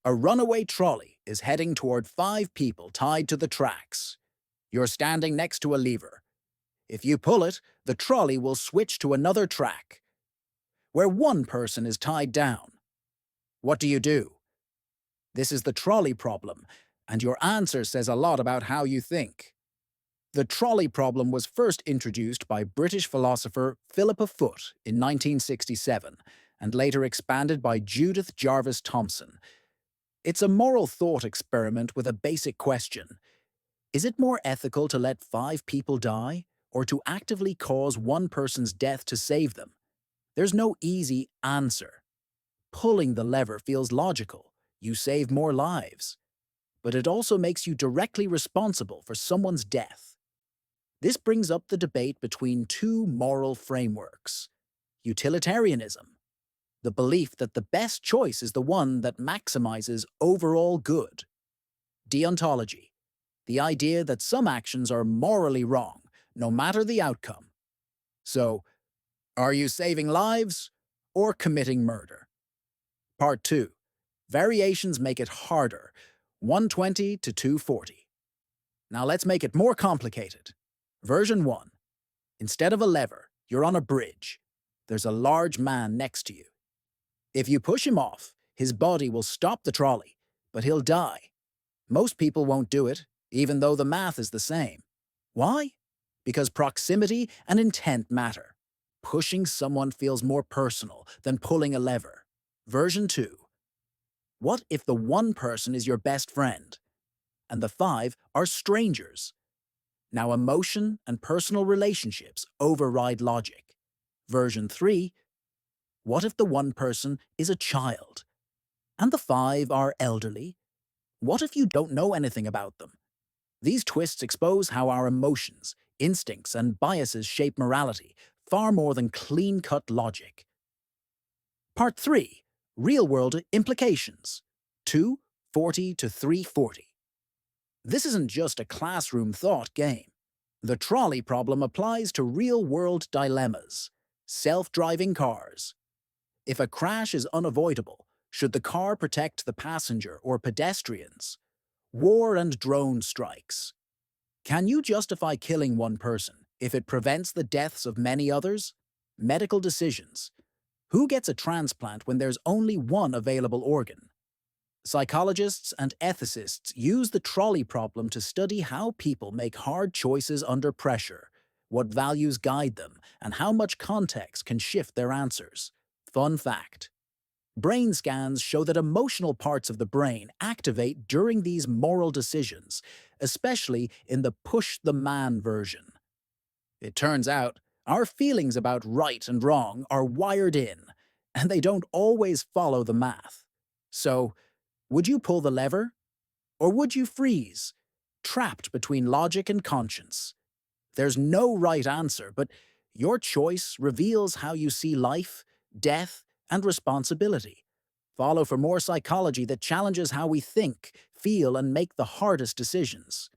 A runaway trolley is heading toward 5 people tied to the tracks. You're standing next to a lever. If you pull it, the trolley will switch to another track, where one person is tied down. What do you do? This is the trolley problem, and your answer says a lot about how you think. The trolley problem was first introduced by British philosopher Philippa Foot in 1967, and later expanded by Judith Jarvis Thomson. It's a moral thought experiment with a basic question. Is it more ethical to let 5 people die, or to actively cause one person's death to save them? There's no easy answer. Pulling the lever feels logical. You save more lives. But it also makes you directly responsible for someone's death. This brings up the debate between two moral frameworks. Utilitarianism, the belief that the best choice is the one that maximizes overall good. Deontology, the idea that some actions are morally wrong, no matter the outcome. So, are you saving lives or committing murder? Part 2. Variations make it harder, 120 to 240. Now let's make it more complicated. Version 1. Instead of a lever, you're on a bridge. There's a large man next to you. If you push him off, his body will stop the trolley, but he'll die. Most people won't do it, even though the math is the same. Why? Because proximity and intent matter. Pushing someone feels more personal than pulling a lever. Version 2. What if the one person is your best friend, and the 5 are strangers? Now emotion and personal relationships override logic. Version 3. What if the one person is a child, and the 5 are elderly? What if you don't know anything about them? These twists expose how our emotions, instincts, and biases shape morality, far more than clean-cut logic. Part 3. Real-world implications. 240 to 340. This isn't just a classroom thought game. The trolley problem applies to real-world dilemmas. Self-driving cars. If a crash is unavoidable, should the car protect the passenger or pedestrians? War and drone strikes. Can you justify killing one person if it prevents the deaths of many others? Medical decisions. Who gets a transplant when there's only one available organ? Psychologists and ethicists use the trolley problem to study how people make hard choices under pressure, what values guide them, and how much context can shift their answers. Fun fact. Brain scans show that emotional parts of the brain activate during these moral decisions, especially in the push-the-man version. It turns out, our feelings about right and wrong are wired in, and they don't always follow the math. So, would you pull the lever? Or would you freeze, trapped between logic and conscience? There's no right answer, but your choice reveals how you see life, death, and responsibility. Follow for more psychology that challenges how we think, feel, and make the hardest decisions.